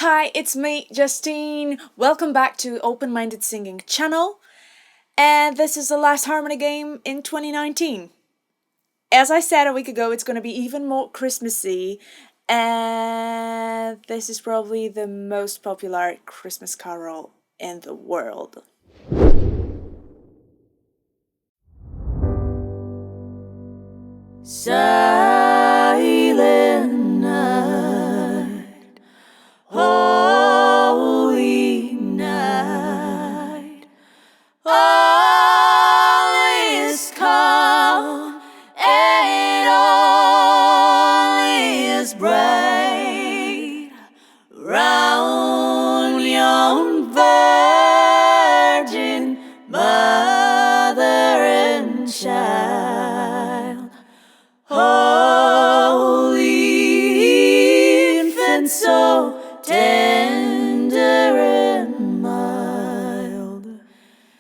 Hi, it's me, Justine. Welcome back to Open-Minded Singing channel. And this is the last harmony game in 2019. As I said a week ago, it's going to be even more Christmassy. And this is probably the most popular Christmas carol in the world. Silent night, holy night, all is calm and all is bright round yon virgin mother and child. Holy infant, so tender and mild,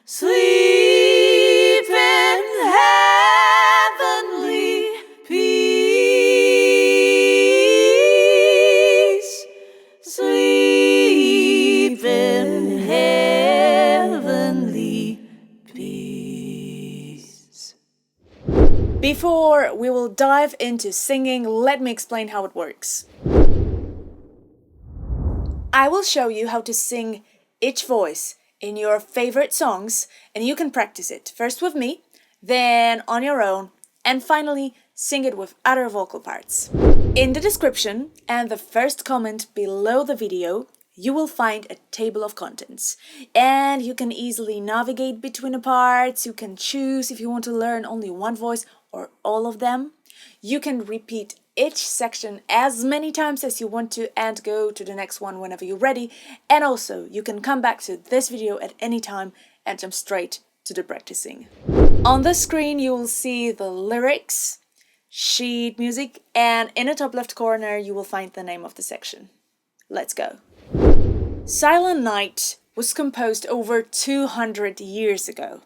sleep in heavenly peace, sleep in heavenly peace. Before we will dive into singing, let me explain how it works. I will show you how to sing each voice in your favorite songs, and you can practice it first with me, then on your own, and finally sing it with other vocal parts. In the description and the first comment below the video, you will find a table of contents, and you can easily navigate between the parts. You can choose if you want to learn only one voice or all of them. You can repeat each section as many times as you want to and go to the next one whenever you're ready. And also, you can come back to this video at any time and jump straight to the practicing. On the screen, you will see the lyrics, sheet music, and in the top left corner, you will find the name of the section. Let's go. Silent Night was composed over 200 years ago,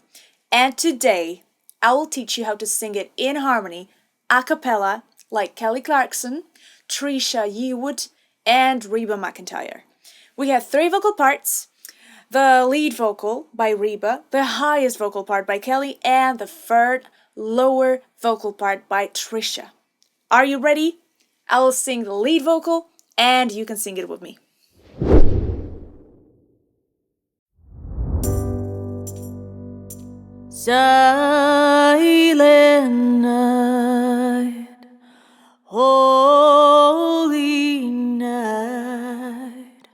and today I will teach you how to sing it in harmony, a cappella, like Kelly Clarkson, Trisha Yearwood, and Reba McEntire. We have 3 vocal parts: the lead vocal by Reba, the highest vocal part by Kelly, and the third lower vocal part by Trisha. Are you ready? I will sing the lead vocal, and you can sing it with me. Silent night, holy night,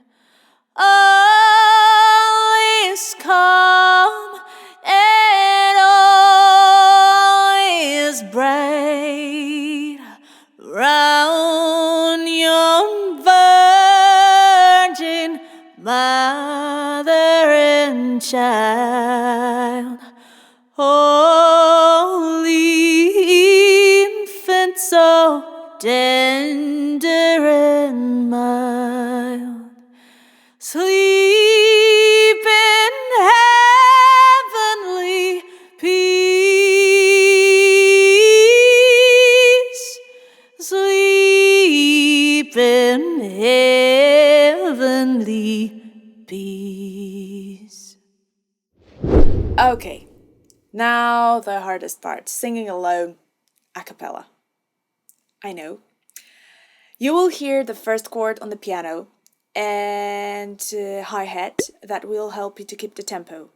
all is calm and all is bright round yon virgin mother and child. Holy infant, so tender and mild, sleep in heavenly peace, sleep in heavenly peace. Okay. Now the hardest part, singing alone, a cappella. I know. You will hear the first chord on the piano and hi-hat that will help you to keep the tempo.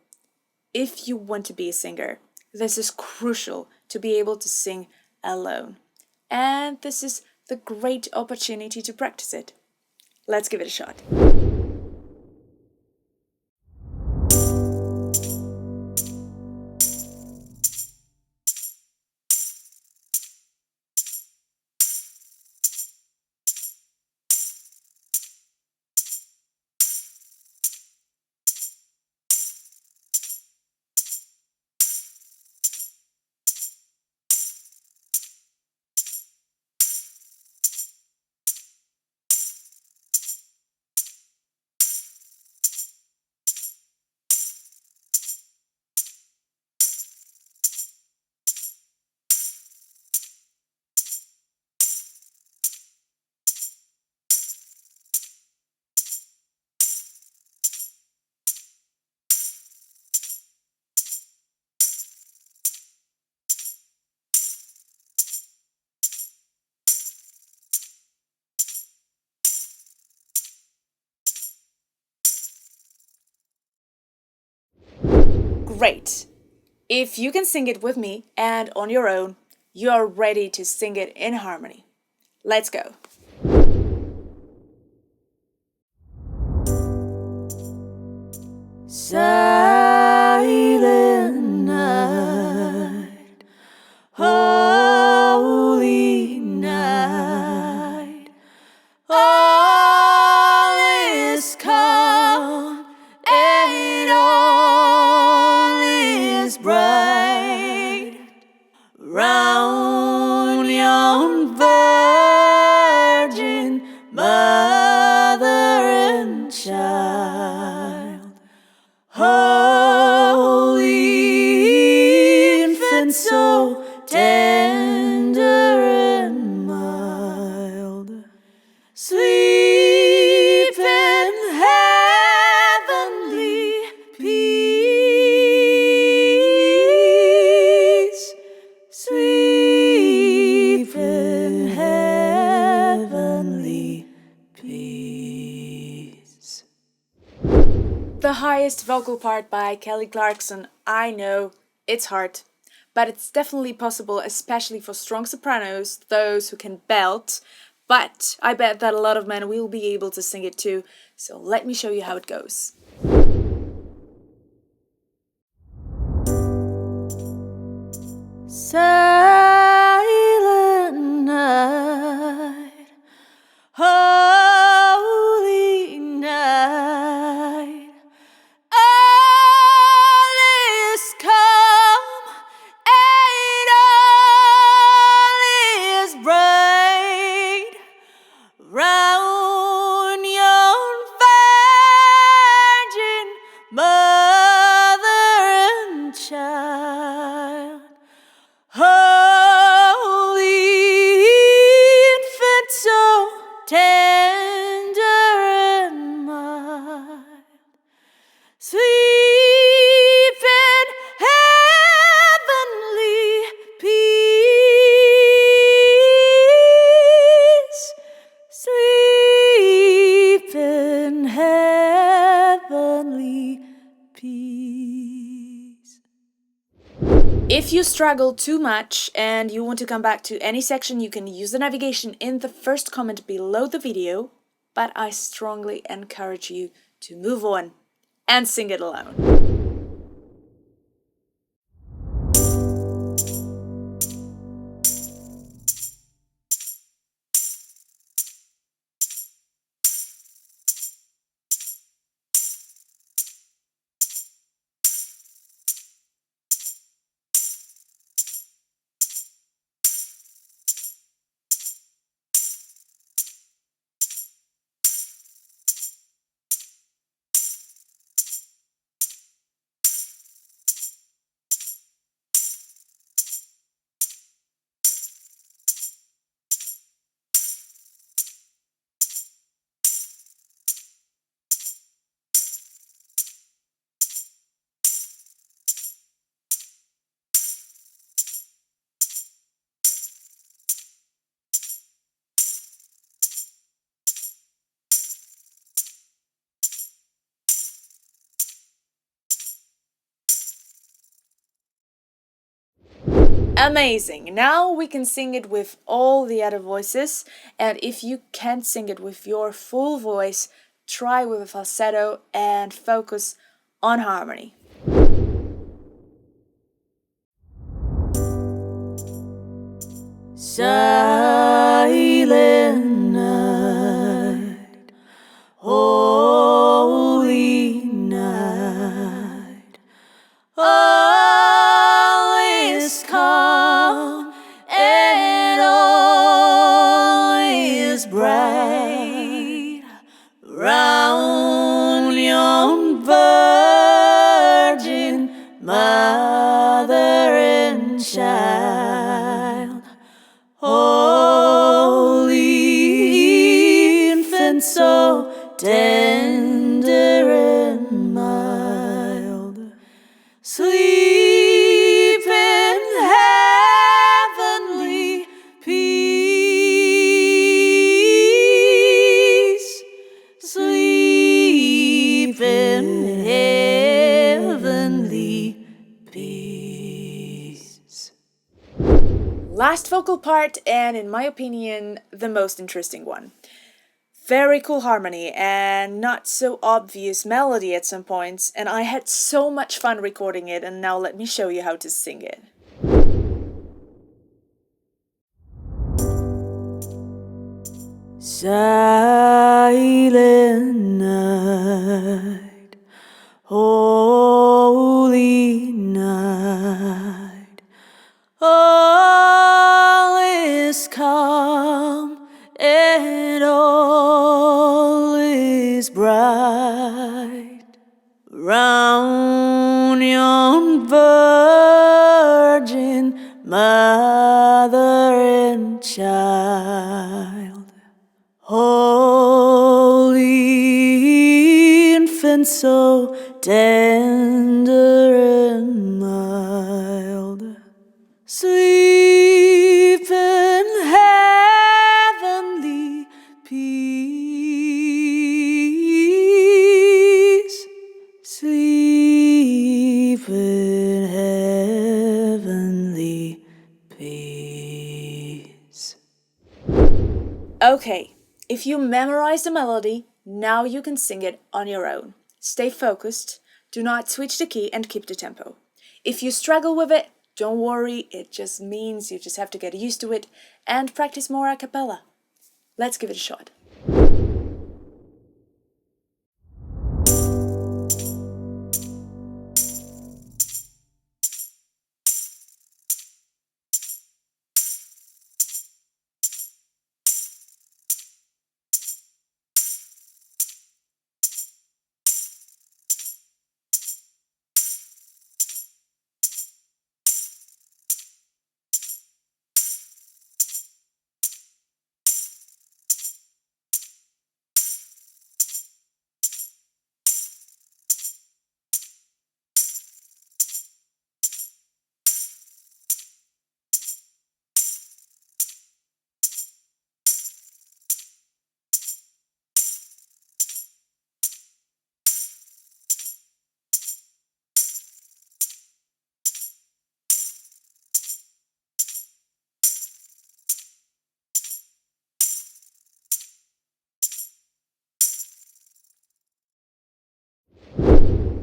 If you want to be a singer, this is crucial to be able to sing alone. And this is the great opportunity to practice it. Let's give it a shot. Great! If you can sing it with me and on your own, you are ready to sing it in harmony. Let's go! Silent night, holy night, all is calm and all is bright. Round yon virgin mother and child, holy infant, so tender and mild, sleep in heavenly peace, sleep in heavenly peace. The highest vocal part by Kelly Clarkson. I know, it's hard, but it's definitely possible, especially for strong sopranos, those who can belt. But I bet that a lot of men will be able to sing it too, so let me show you how it goes. Silent night, holy night, all is calm and all is bright. Round yon virgin mother and child, holy infant, so tender and mild, sleep in heavenly peace, sleep in heavenly peace. If you struggle too much and you want to come back to any section, you can use the navigation in the first comment below the video, but I strongly encourage you to move on and sing it alone. Amazing! Now we can sing it with all the other voices, and if you can't sing it with your full voice, try with a falsetto and focus on harmony. Silent night, holy night, all is calm and all is bright. Round yon virgin mother and child, holy infant, so tender and mild, sleep in heavenly peace, sleep in heavenly last vocal part, and in my opinion, the most interesting one. Very cool harmony and not so obvious melody at some points, and I had so much fun recording it, and now let me show you how to sing it. Silent night, holy night, all is calm and all is bright. Round yon virgin mother and child, holy infant, so tender and mild, sleep in heavenly peace, sleep in heavenly peace. Okay, if you memorize the melody, now you can sing it on your own. Stay focused, do not switch the key, and keep the tempo. If you struggle with it, don't worry, it just means you just have to get used to it and practice more a cappella. Let's give it a shot.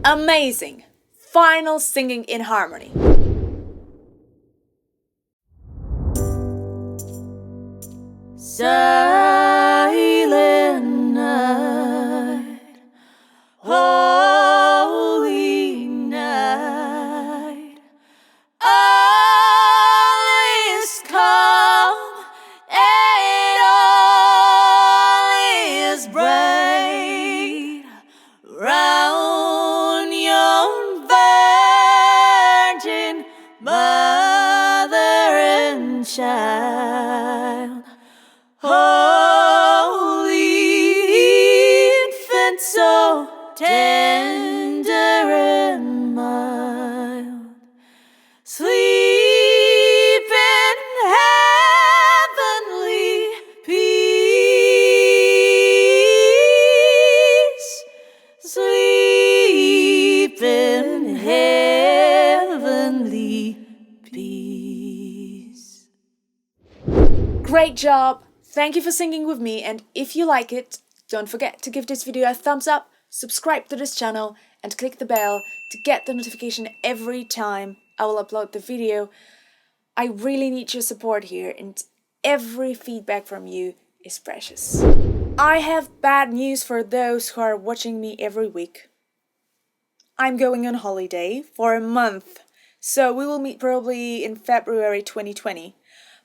Amazing! Final singing in harmony. Silent night, holy night, all is calm and all is bright. Round yon virgin mother and child, holy infant, so tender and mild, sleep in heavenly peace, sleep in heavenly peace. Great job! Thank you for singing with me, and if you like it, don't forget to give this video a thumbs up, subscribe to this channel, and click the bell to get the notification every time I will upload the video. I really need your support here, and every feedback from you is precious. I have bad news for those who are watching me every week. I'm going on holiday for a month, so we will meet probably in February 2020.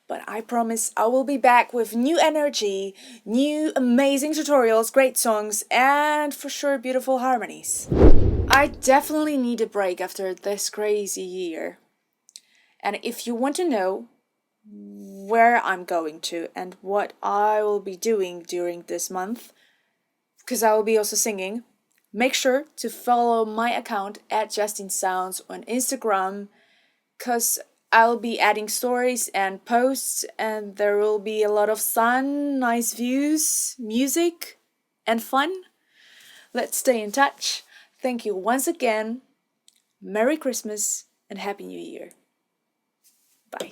But I promise I will be back with new energy, new amazing tutorials, great songs, and for sure beautiful harmonies. I definitely need a break after this crazy year. And if you want to know where I'm going to and what I will be doing during this month, because I will be also singing, make sure to follow my account at Justine Sounds on Instagram, because I'll be adding stories and posts, and there will be a lot of sun, nice views, music, and fun. Let's stay in touch. Thank you once again. Merry Christmas and Happy New Year. Bye.